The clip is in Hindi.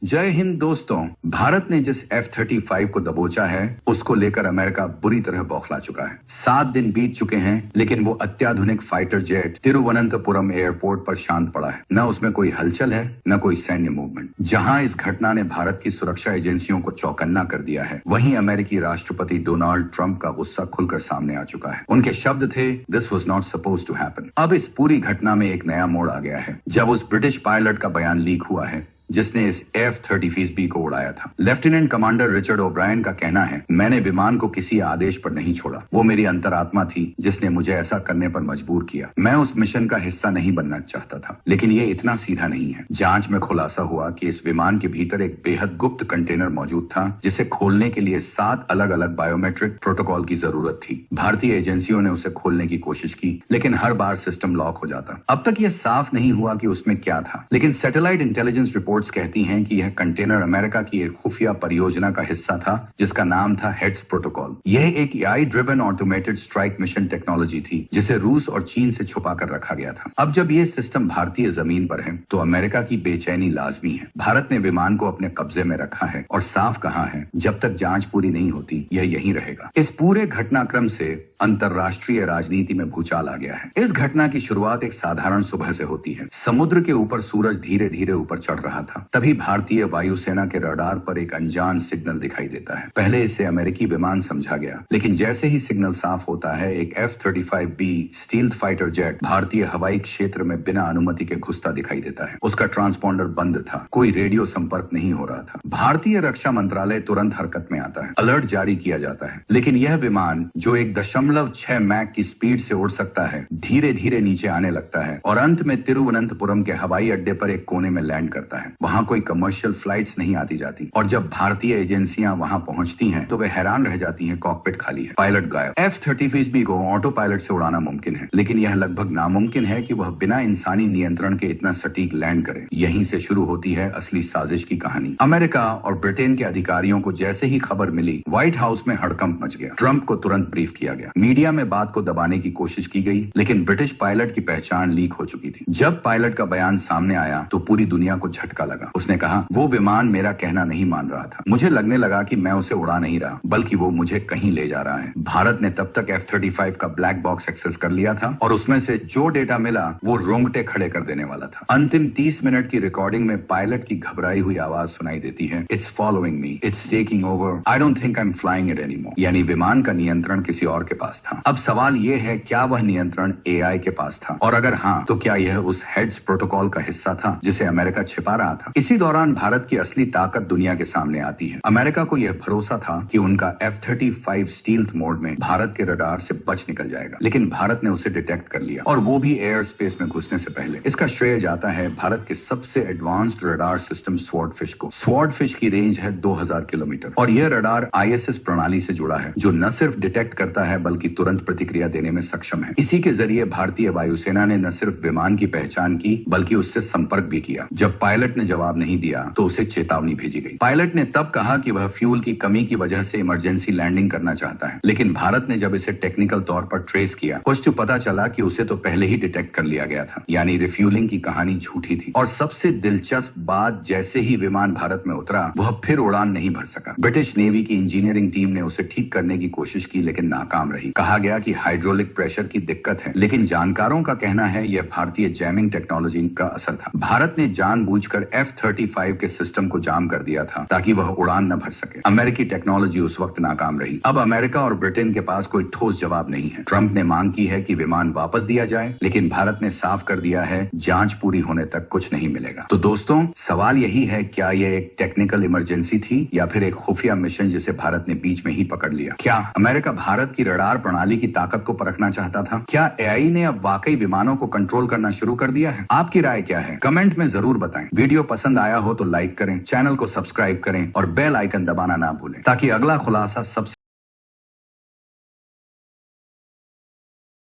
जय हिंद दोस्तों। भारत ने जिस F-35 को दबोचा है उसको लेकर अमेरिका बुरी तरह बौखला चुका है। 7 दिन बीत चुके हैं लेकिन वो अत्याधुनिक फाइटर जेट तिरुवनंतपुरम एयरपोर्ट पर शांत पड़ा है। न उसमें कोई हलचल है न कोई सैन्य मूवमेंट। जहां इस घटना ने भारत की सुरक्षा एजेंसियों को चौकन्ना कर दिया है, वहीं अमेरिकी राष्ट्रपति डोनाल्ड ट्रंप का गुस्सा खुलकर सामने आ चुका है। उनके शब्द थे, this was not suppose to happen. अब इस पूरी घटना में एक नया मोड़ आ गया है जब उस ब्रिटिश पायलट का बयान लीक हुआ है जिसने इस F-35B को उड़ाया था। लेफ्टिनेंट कमांडर रिचर्ड ओब्रायन का कहना है, मैंने विमान को किसी आदेश पर नहीं छोड़ा। वो मेरी अंतरात्मा थी जिसने मुझे ऐसा करने पर मजबूर किया। मैं उस मिशन का हिस्सा नहीं बनना चाहता था, लेकिन ये इतना सीधा नहीं है। जांच में खुलासा हुआ कि इस विमान के भीतर एक बेहद गुप्त कंटेनर मौजूद था जिसे खोलने के लिए 7 अलग अलग बायोमेट्रिक प्रोटोकॉल की जरूरत थी। भारतीय एजेंसियों ने उसे खोलने की कोशिश की लेकिन हर बार सिस्टम लॉक हो जाता। अब तक यह साफ नहीं हुआ कि उसमें क्या था, लेकिन सैटेलाइट इंटेलिजेंस रिपोर्ट्स कहती हैं कि यह कंटेनर अमेरिका की एक खुफिया परियोजना का हिस्सा था जिसका नाम था हेड्स प्रोटोकॉल। यह एक AI driven automated strike mission technology थी जिसे रूस और चीन से छुपा कर रखा गया था। अब जब यह सिस्टम भारतीय जमीन पर है तो अमेरिका की बेचैनी लाजमी है। भारत ने विमान को अपने कब्जे में रखा है और साफ कहा है, जब तक जांच पूरी नहीं होती यह यहीं रहेगा। इस पूरे घटनाक्रम से अंतरराष्ट्रीय राजनीति में भूचाल आ गया है। इस घटना की शुरुआत एक साधारण सुबह से होती है। समुद्र के ऊपर सूरज धीरे धीरे ऊपर चढ़ रहा था। तभी भारतीय वायुसेना के रडार पर एक अनजान सिग्नल दिखाई देता है। पहले इसे अमेरिकी विमान समझा गया, लेकिन जैसे ही सिग्नल साफ होता है, एक F-35B स्टील्थ फाइटर जेट भारतीय हवाई क्षेत्र में बिना अनुमति के घुसता दिखाई देता है। उसका ट्रांसपॉन्डर बंद था, कोई रेडियो संपर्क नहीं हो रहा था। भारतीय रक्षा मंत्रालय तुरंत हरकत में आता है, अलर्ट जारी किया जाता है, लेकिन यह विमान जो 1.6 मैक की स्पीड से उड़ सकता है, धीरे धीरे नीचे आने लगता है और अंत में तिरुवनंतपुरम के हवाई अड्डे पर एक कोने में लैंड करता है। वहां कोई कमर्शियल फ्लाइट्स नहीं आती जाती और जब भारतीय एजेंसियां वहां पहुंचती हैं तो वे हैरान रह जाती हैं, कॉकपिट खाली है, पायलट गायब। F-35B को ऑटो पायलट से उड़ाना मुमकिन है, लेकिन यह लगभग नामुमकिन है कि वह बिना इंसानी नियंत्रण के इतना सटीक लैंड करे। यहीं से शुरू होती है असली साजिश की कहानी। अमेरिका और ब्रिटेन के अधिकारियों को जैसे ही खबर मिली, व्हाइट हाउस में हड़कंप मच गया। ट्रंप को तुरंत ब्रीफ किया गया। मीडिया में बात को दबाने की कोशिश की गई, लेकिन ब्रिटिश पायलट की पहचान लीक हो चुकी थी। जब पायलट का बयान सामने आया तो पूरी दुनिया को झटका लगा। उसने कहा, वो विमान मेरा कहना नहीं मान रहा था। मुझे लगने लगा कि मैं उसे उड़ा नहीं रहा, बल्कि वो मुझे कहीं ले जा रहा है। भारत ने तब तक F-35 का ब्लैक बॉक्स एक्सेस कर लिया था और उसमें से जो डेटा मिला वो रोंगटे खड़े कर देने वाला था। अंतिम 30 मिनट की रिकॉर्डिंग में पायलट की घबराई हुई आवाज सुनाई देती है, it's following me, it's taking over, I don't think I am flying it anymore. यानी विमान का नियंत्रण किसी और के पास था। अब सवाल यह है, क्या वह नियंत्रण AI के पास था, और अगर हाँ तो क्या यह उस हेड्स प्रोटोकॉल का हिस्सा था जिसे अमेरिका छिपा रहा था। इसी दौरान भारत की असली ताकत दुनिया के सामने आती है। अमेरिका को यह भरोसा था कि उनका F-35 स्टील्थ मोड में भारत के रडार से बच निकल जाएगा, लेकिन भारत ने उसे डिटेक्ट कर लिया, और वो भी एयर स्पेस में घुसने से पहले। इसका श्रेय जाता है भारत के सबसे एडवांस्ड रडार सिस्टम स्वॉर्डफिश को। स्वॉर्डफिश की रेंज है 2000 किलोमीटर और यह रडार ISS प्रणाली से जुड़ा है जो न सिर्फ डिटेक्ट करता है बल्कि तुरंत प्रतिक्रिया देने में सक्षम है। इसी के जरिए भारतीय वायुसेना ने न सिर्फ विमान की पहचान की बल्कि उससे संपर्क भी किया। जब पायलट ने जवाब नहीं दिया तो उसे चेतावनी भेजी गई। पायलट ने तब कहा कि वह फ्यूल की कमी की वजह से इमरजेंसी लैंडिंग करना चाहता है, लेकिन भारत ने जब इसे टेक्निकल तौर पर ट्रेस किया, कुछ तो पता चला कि उसे तो पहले ही डिटेक्ट कर लिया गया था। यानी रिफ्यूलिंग की कहानी झूठी थी। और सबसे दिलचस्प बात, जैसे ही विमान भारत में उतरा वह फिर उड़ान नहीं भर सका। ब्रिटिश नेवी की इंजीनियरिंग टीम ने उसे ठीक करने की कोशिश की लेकिन नाकाम रही। कहा गया कि हाइड्रोलिक प्रेशर की दिक्कत है, लेकिन जानकारों का कहना है यह भारतीय जैमिंग टेक्नोलॉजी का असर था। भारत ने जानबूझकर F-35 के सिस्टम को जाम कर दिया था ताकि वह उड़ान न भर सके। अमेरिकी टेक्नोलॉजी उस वक्त नाकाम रही। अब अमेरिका और ब्रिटेन के पास कोई ठोस जवाब नहीं है। ट्रंप ने मांग की है कि विमान वापस दिया जाए, लेकिन भारत ने साफ कर दिया है, जांच पूरी होने तक कुछ नहीं मिलेगा। तो दोस्तों, सवाल यही है, क्या यह एक टेक्निकल इमरजेंसी थी या फिर एक खुफिया मिशन जिसे भारत ने बीच में ही पकड़ लिया? क्या अमेरिका भारत की रडार प्रणाली की ताकत को परखना चाहता था? क्या AI ने अब वाकई विमानों को कंट्रोल करना शुरू कर दिया है? आपकी राय क्या है? कमेंट में जरूर बताएं। वीडियो पसंद आया हो तो लाइक करें, चैनल को सब्सक्राइब करें और बेल आइकन दबाना ना भूलें ताकि अगला खुलासा सबसे